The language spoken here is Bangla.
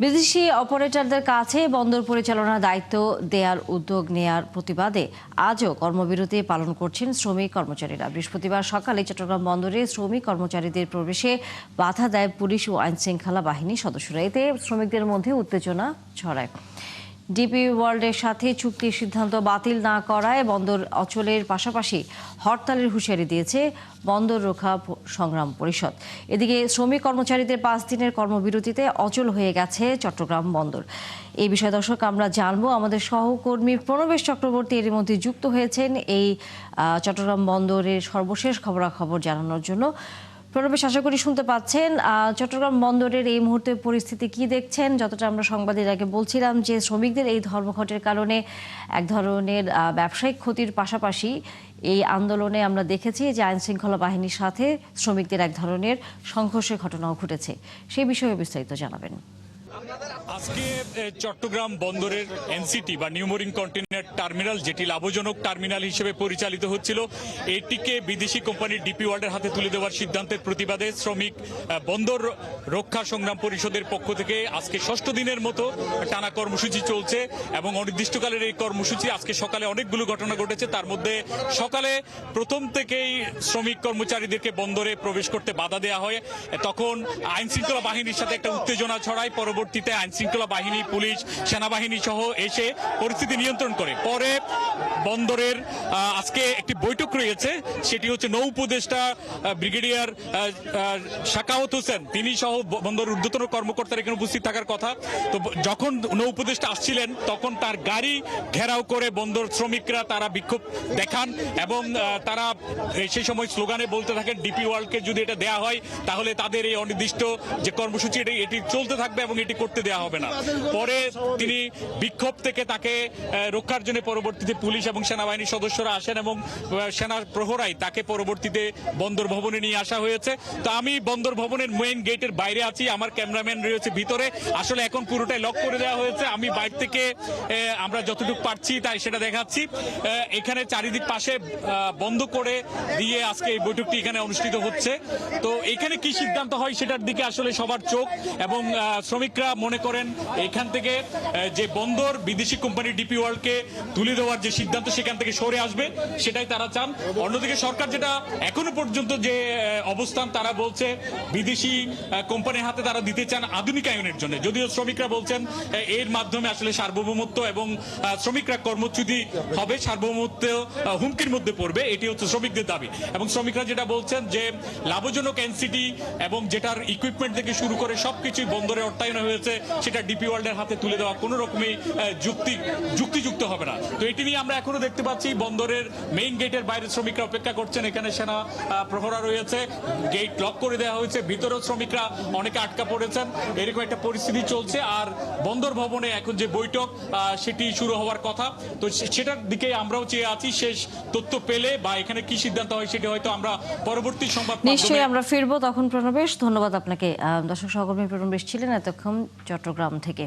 বিদেশি অপারেটরদের কাছে বন্দর পরিচালনার দায়িত্ব দেওয়ার উদ্যোগ নেয়ার প্রতিবাদে আজও কর্মবিরতি পালন করছেন শ্রমিক কর্মচারীরা। বৃহস্পতিবার সকালে চট্টগ্রাম বন্দরে শ্রমিক কর্মচারীদের প্রবেশে বাধা দেয় পুলিশ ও আইনশৃঙ্খলা বাহিনীর সদস্যরা। এতে শ্রমিকদের মধ্যে উত্তেজনা ছড়ায়। ডিপি ওয়ার্ল্ডের সাথে চুক্তির সিদ্ধান্ত বাতিল না করায় বন্দর অচলের পাশাপাশি হরতালের হুঁশিয়ারি দিয়েছে বন্দর রক্ষা সংগ্রাম পরিষদ। এদিকে শ্রমিক কর্মচারীদের 5 দিনের কর্মবিরতিতে অচল হয়ে গেছে চট্টগ্রাম বন্দর। এই বিষয়ে দর্শক আমরা জানবো। আমাদের সহকর্মী প্রণবেশ চক্রবর্তী এর মধ্যে যুক্ত হয়েছেন এই চট্টগ্রাম বন্দরের সর্বশেষ খবরাখবর জানানোর জন্য। প্রণবেশ, আশা করি শুনতে পাচ্ছেন। চট্টগ্রাম বন্দরের এই মুহূর্তে পরিস্থিতি কি দেখছেন? যতটা আমরা সংবাদের আগে বলছিলাম যে শ্রমিকদের এই ধর্মঘটের কারণে এক ধরনের ব্যবসায়িক ক্ষতির পাশাপাশি এই আন্দোলনে আমরা দেখেছি যে আইনশৃঙ্খলা বাহিনীর সাথে শ্রমিকদের এক ধরনের সংঘর্ষের ঘটনাও ঘটেছে। সেই বিষয়ে বিস্তারিত জানাবেন। আজকে চট্টগ্রাম বন্দরের এনসিটি বা নিউ মেরিন কন্টেইনার টার্মিনাল, যেটি লাভজনক টার্মিনাল হিসেবে পরিচালিত হচ্ছিল, এটিকে বিদেশি কোম্পানি ডিপি ওয়ার্ল্ডের হাতে তুলে দেওয়ার সিদ্ধান্তের প্রতিবাদে শ্রমিক বন্দর রক্ষা সংগ্রাম পরিষদের পক্ষ থেকে আজকে 6ষ্ঠ দিনের মতো টানা কর্মসূচি চলছে এবং অনির্দিষ্টকালের এই কর্মসূচি আজকে সকালে অনেকগুলো ঘটনা ঘটেছে। তার মধ্যে সকালে প্রথম থেকেই শ্রমিক কর্মচারীদেরকে বন্দরে প্রবেশ করতে বাধা দেওয়া হয়। তখন আইনশৃঙ্খলা বাহিনীর সাথে একটা উত্তেজনা ছড়ায়। পরবর্তীতে আইনশৃঙ্খলা বাহিনী, পুলিশ, সেনাবাহিনী সহ এসে পরিস্থিতি নিয়ন্ত্রণ করে। পরে বন্দরের আজকে একটি বৈঠক রয়েছে, সেটি হচ্ছে নৌ উপদেষ্টা ব্রিগেডিয়ার শাকাওয়াত হোসেন, তিনি সহ বন্দরের ঊর্ধ্বতন কর্মকর্তারা এখানে উপস্থিত থাকার কথা। তো যখন নৌ উপদেষ্টা আসছিলেন তখন তার গাড়ি ঘেরাও করে বন্দর শ্রমিকরা তারা বিক্ষোভ দেখান এবং তারা সেই সময় স্লোগানে বলতে থাকেন, ডিপি ওয়ার্ল্ডকে যদি এটা দেয়া হয় তাহলে তাদের এই অনির্দিষ্ট যে কর্মসূচি এটি চলতে থাকবে এবং এটি করতে দেওয়া হবে না। পরে তিনি বিক্ষোভ থেকে তাকে রক্ষার জন্য পরবর্তীতে পুলিশ এবং সেনাবাহিনীর সদস্যরা আসেন এবং সেনা প্রহরাই তাকে পরবর্তীতে বন্দর ভবনে নিয়ে আসা হয়েছে। তো আমি বন্দর ভবনের মেইন গেটের বাইরে আছি, আমার ক্যামেরাম্যান রয়েছে ভিতরে। আসলে এখন পুরোটাই লক করে দেওয়া হয়েছে। আমি বাইরে থেকে আমরা যতটুকু পারছি তাই সেটা দেখাচ্ছি। এখানে চারিদিক পাশে বন্ধ করে দিয়ে আজকে এই বৈঠকটি এখানে অনুষ্ঠিত হচ্ছে। তো এখানে কি সিদ্ধান্ত হয় সেটার দিকে আসলে সবার চোখ এবং শ্রমিকরা মনে করেন এখান থেকে যে বন্দর বিদেশি কোম্পানি ডিপি ওয়ার্ল্ডকে তুলে দেওয়ার যে সিদ্ধান্ত সেখান থেকে সরে আসবে সেটাই তারা চান। অন্যদিকে সরকার যেটা এখনো পর্যন্ত যে অবস্থান, তারা বলছে বিদেশি কোম্পানির হাতে তারা দিতে চান আধুনিকায়নের জন্য, যদিও শ্রমিকরা বলছেন এর মাধ্যমে আসলে সার্বভৌমত্ব এবং শ্রমিকরা কর্মচ্যুতি হবে, সার্বভৌমত্ব হুমকির মধ্যে পড়বে, এটি হচ্ছে শ্রমিকদের দাবি। এবং শ্রমিকরা যেটা বলছেন যে লাভজনক এনসিটি এবং যেটার ইকুইপমেন্ট থেকে শুরু করে সবকিছুই বন্দরে অর্থায়ন হয়েছে, সেটা ডিপি ওয়ার্ল্ডের হাতে তুলে দেওয়া কোনো রকমই যুক্তিযুক্ত হবে না। তো এটি নিয়ে আমরা এখনো দেখতে পাচ্ছি বন্দরের মেইন গেটের বাইরে শ্রমিকরা অপেক্ষা করছেন। এখানে সেনা প্রহরা রয়েছে, গেট লক করে দেওয়া হয়েছে, ভিতরেও শ্রমিকরা অনেকে আটকা পড়েছেন। এরকম একটা পরিস্থিতি চলছে। আর বন্দর ভবনে এখন যে বৈঠক সেটি শুরু হওয়ার কথা, তো সেটার দিকে আমরাও চেয়ে আছি। শেষ তথ্য পেলে বা এখানে কি সিদ্ধান্ত হয় সেটি হয়তো আমরা পরবর্তী সংবাদ নিশ্চয়ই আমরা ফিরবো তখন। প্রণবেশ, ধন্যবাদ আপনাকে। দর্শক সহকর্মী প্রণবেশ ছিলেন এতক্ষণ চট্টগ্রাম থেকে।